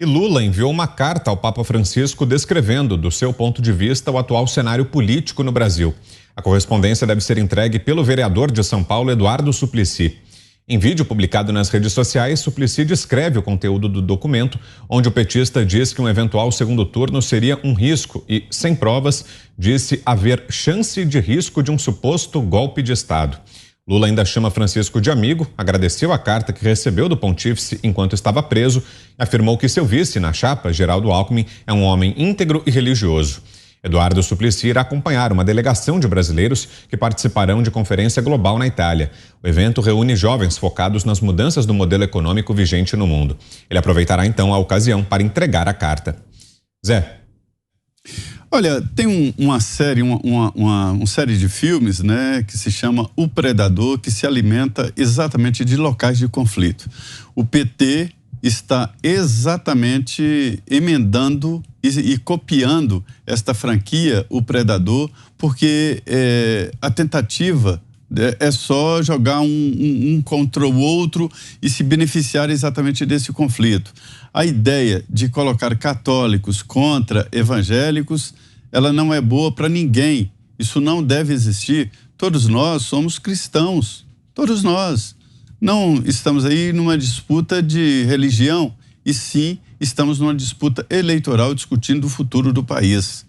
E Lula enviou uma carta ao Papa Francisco descrevendo, do seu ponto de vista, o atual cenário político no Brasil. A correspondência deve ser entregue pelo vereador de São Paulo, Eduardo Suplicy. Em vídeo publicado nas redes sociais, Suplicy descreve o conteúdo do documento, onde o petista diz que um eventual segundo turno seria um risco e, sem provas, disse haver chance de risco de um suposto golpe de Estado. Lula ainda chama Francisco de amigo, agradeceu a carta que recebeu do pontífice enquanto estava preso e afirmou que seu vice na chapa, Geraldo Alckmin, é um homem íntegro e religioso. Eduardo Suplicy irá acompanhar uma delegação de brasileiros que participarão de conferência global na Itália. O evento reúne jovens focados nas mudanças do modelo econômico vigente no mundo. Ele aproveitará então a ocasião para entregar a carta. Zé. Olha, tem uma série de filmes, né, que se chama O Predador, que se alimenta exatamente de locais de conflito. O PT está exatamente emendando e copiando esta franquia, O Predador, porque a tentativa é só jogar um contra o outro e se beneficiar exatamente desse conflito. A ideia de colocar católicos contra evangélicos, ela não é boa para ninguém. Isso não deve existir. Todos nós somos cristãos, todos nós. Não estamos aí numa disputa de religião, e sim estamos numa disputa eleitoral discutindo o futuro do país.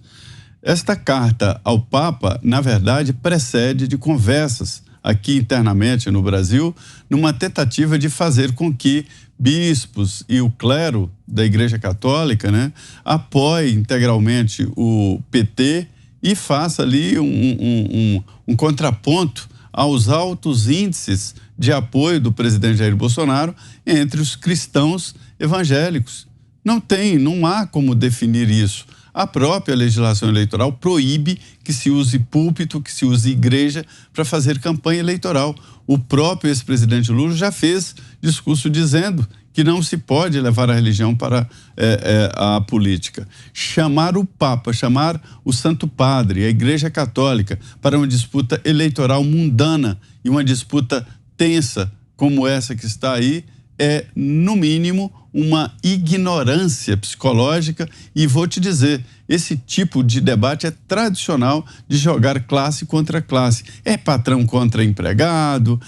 Esta carta ao Papa, na verdade, precede de conversas aqui internamente no Brasil, numa tentativa de fazer com que bispos e o clero da Igreja Católica, né, apoiem integralmente o PT e faça ali um contraponto aos altos índices de apoio do presidente Jair Bolsonaro entre os cristãos evangélicos. Não há como definir isso. A própria legislação eleitoral proíbe que se use púlpito, que se use igreja para fazer campanha eleitoral. O próprio ex-presidente Lula já fez discurso dizendo que não se pode levar a religião para a política. Chamar o Papa, chamar o Santo Padre, a Igreja Católica, para uma disputa eleitoral mundana e uma disputa tensa como essa que está aí, é, no mínimo, uma ignorância psicológica. E vou te dizer, esse tipo de debate é tradicional de jogar classe contra classe. É patrão contra empregado,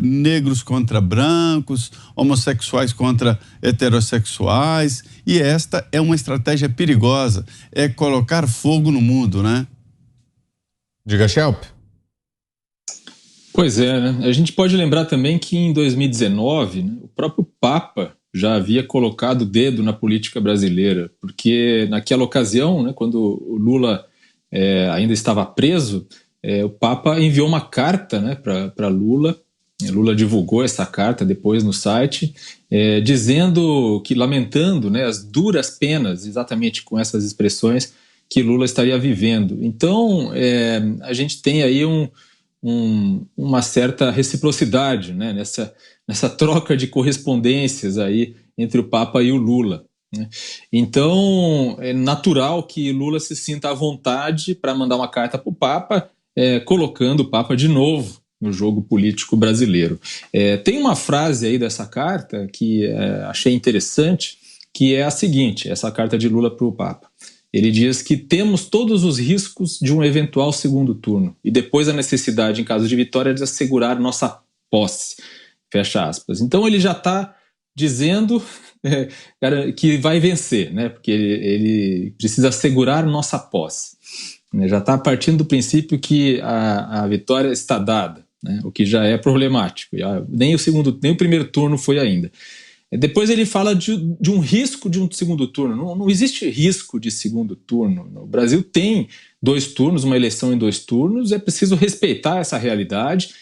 negros contra brancos, homossexuais contra heterossexuais. E esta é uma estratégia perigosa, é colocar fogo no mundo, né? Diga, Schelp. Pois é, né? A gente pode lembrar também que em 2019, né, o próprio Papa já havia colocado o dedo na política brasileira, porque naquela ocasião, né, quando o Lula ainda estava preso, o Papa enviou uma carta, né, para Lula. Lula divulgou essa carta depois no site, dizendo que, lamentando, né, as duras penas, exatamente com essas expressões, que Lula estaria vivendo. Então, a gente tem aí uma certa reciprocidade, né, nessa troca de correspondências aí entre o Papa e o Lula, né? Então é natural que Lula se sinta à vontade para mandar uma carta para o Papa, colocando o Papa de novo no jogo político brasileiro. Tem uma frase aí dessa carta que achei interessante, que é a seguinte, essa carta de Lula para o Papa. Ele diz que temos todos os riscos de um eventual segundo turno e depois a necessidade, em caso de vitória, de assegurar nossa posse. Fecha aspas. Então ele já está dizendo que vai vencer, né? Porque ele precisa assegurar nossa posse. Já está partindo do princípio que a vitória está dada, né? O que já é problemático. Nem o primeiro turno foi ainda. Depois ele fala de um risco de um segundo turno. Não existe risco de segundo turno. O Brasil tem 2 turnos, uma eleição em 2 turnos, é preciso respeitar essa realidade,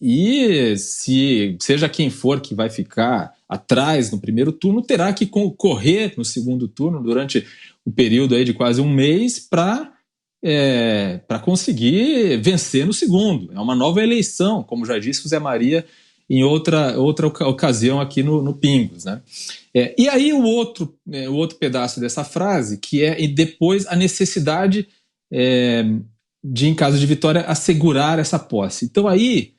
e se seja quem for que vai ficar atrás no primeiro turno, terá que concorrer no segundo turno durante o período aí de quase um mês para conseguir vencer no segundo. É uma nova eleição, como já disse o Zé Maria em outra ocasião aqui no Pingos, né? E aí o outro pedaço dessa frase, que e depois a necessidade de, em caso de vitória, assegurar essa posse. Então aí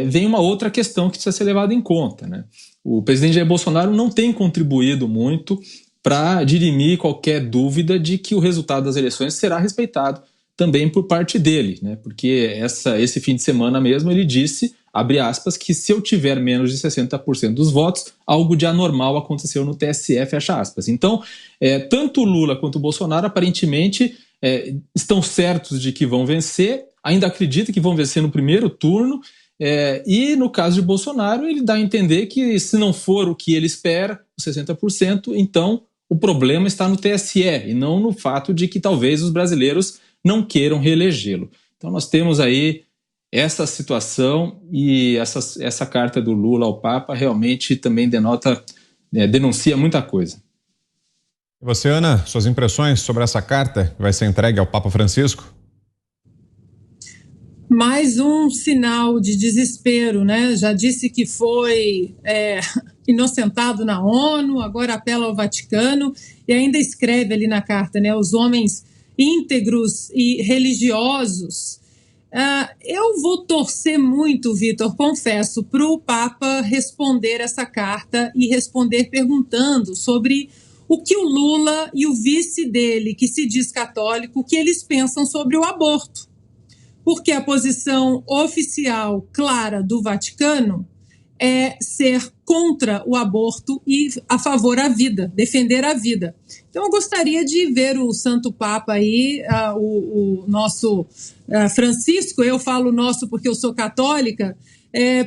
vem uma outra questão que precisa ser levada em conta, né? o presidente Jair Bolsonaro não tem contribuído muito para dirimir qualquer dúvida de que o resultado das eleições será respeitado também por parte dele, né? Porque esse fim de semana mesmo ele disse, abre aspas, que se eu tiver menos de 60% dos votos, algo de anormal aconteceu no TSE, fecha aspas. Então, tanto o Lula quanto o Bolsonaro aparentemente estão certos de que vão vencer, ainda acreditam que vão vencer no primeiro turno, e no caso de Bolsonaro, ele dá a entender que se não for o que ele espera, os 60%, então o problema está no TSE e não no fato de que talvez os brasileiros não queiram reelegê-lo. Então nós temos aí essa situação e essa carta do Lula ao Papa realmente também denuncia muita coisa. E você, Ana, suas impressões sobre essa carta que vai ser entregue ao Papa Francisco? Mais um sinal de desespero, né? Já disse que foi inocentado na ONU, agora apela ao Vaticano e ainda escreve ali na carta, né? Os homens íntegros e religiosos. Eu vou torcer muito, Vitor, confesso, para o Papa responder essa carta e responder perguntando sobre o que o Lula e o vice dele, que se diz católico, o que eles pensam sobre o aborto. Porque a posição oficial clara do Vaticano é ser contra o aborto e a favor da vida, defender a vida. Então, eu gostaria de ver o Santo Papa aí, o nosso Francisco, eu falo nosso porque eu sou católica,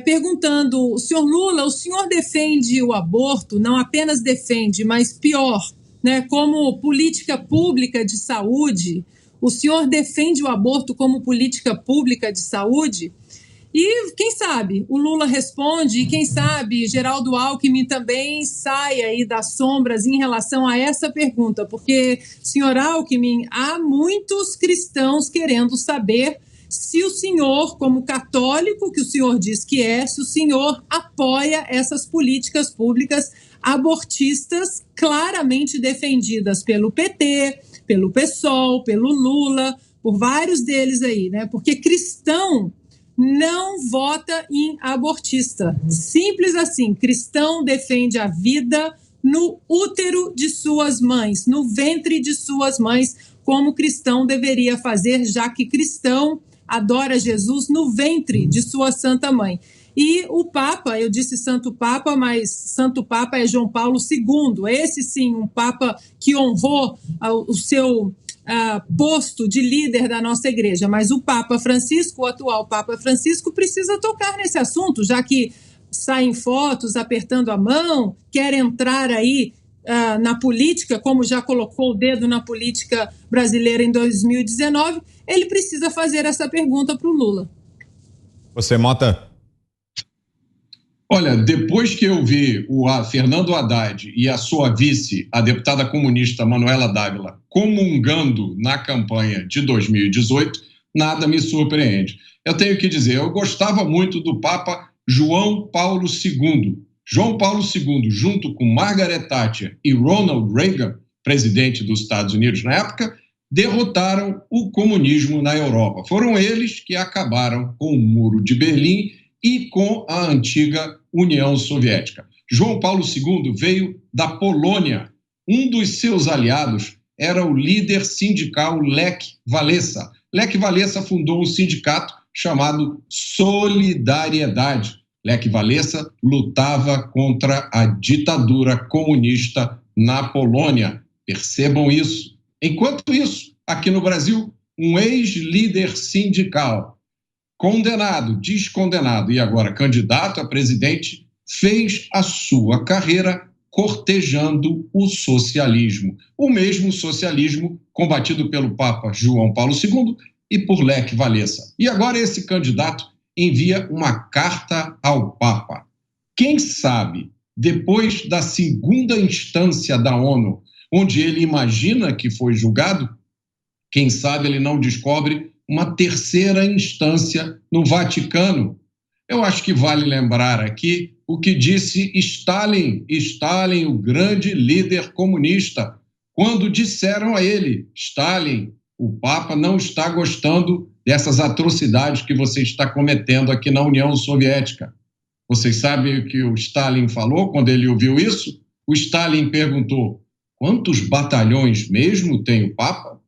perguntando, o senhor Lula, o senhor defende o aborto, não apenas defende, mas pior, né, como política pública de saúde, o senhor defende o aborto como política pública de saúde? E quem sabe o Lula responde e quem sabe Geraldo Alckmin também sai aí das sombras em relação a essa pergunta, porque, senhor Alckmin, há muitos cristãos querendo saber se o senhor, como católico que o senhor diz que se o senhor apoia essas políticas públicas abortistas claramente defendidas pelo PT, pelo PSOL, pelo Lula, por vários deles aí, né? Porque cristão não vota em abortista. Simples assim, cristão defende a vida no útero de suas mães, no ventre de suas mães, como cristão deveria fazer, já que cristão adora Jesus no ventre de sua santa mãe. E o Papa, eu disse Santo Papa, mas Santo Papa é João Paulo II, esse sim, um Papa que honrou o seu posto de líder da nossa igreja, mas o Papa Francisco, o atual Papa Francisco, precisa tocar nesse assunto, já que saem fotos apertando a mão, quer entrar aí na política, como já colocou o dedo na política brasileira em 2019, ele precisa fazer essa pergunta para o Lula. Você, Mota? Olha, depois que eu vi o Fernando Haddad e a sua vice, a deputada comunista Manuela Dávila, comungando na campanha de 2018, nada me surpreende. Eu tenho que dizer, eu gostava muito do Papa João Paulo II. João Paulo II, junto com Margaret Thatcher e Ronald Reagan, presidente dos Estados Unidos na época, derrotaram o comunismo na Europa. Foram eles que acabaram com o Muro de Berlim e com a antiga União Soviética. João Paulo II veio da Polônia. Um dos seus aliados era o líder sindical Lech Walesa. Lech Walesa fundou um sindicato chamado Solidariedade. Lech Walesa lutava contra a ditadura comunista na Polônia. Percebam isso. Enquanto isso, aqui no Brasil, um ex-líder sindical condenado, descondenado e agora candidato a presidente, fez a sua carreira cortejando o socialismo. O mesmo socialismo combatido pelo Papa João Paulo II e por Lech Walesa. E agora esse candidato envia uma carta ao Papa. Quem sabe, depois da segunda instância da ONU, onde ele imagina que foi julgado, quem sabe ele não descobre uma terceira instância no Vaticano. Eu acho que vale lembrar aqui o que disse Stalin, o grande líder comunista, quando disseram a ele, Stalin, o Papa não está gostando dessas atrocidades que você está cometendo aqui na União Soviética. Vocês sabem o que o Stalin falou quando ele ouviu isso? O Stalin perguntou: quantos batalhões mesmo tem o Papa?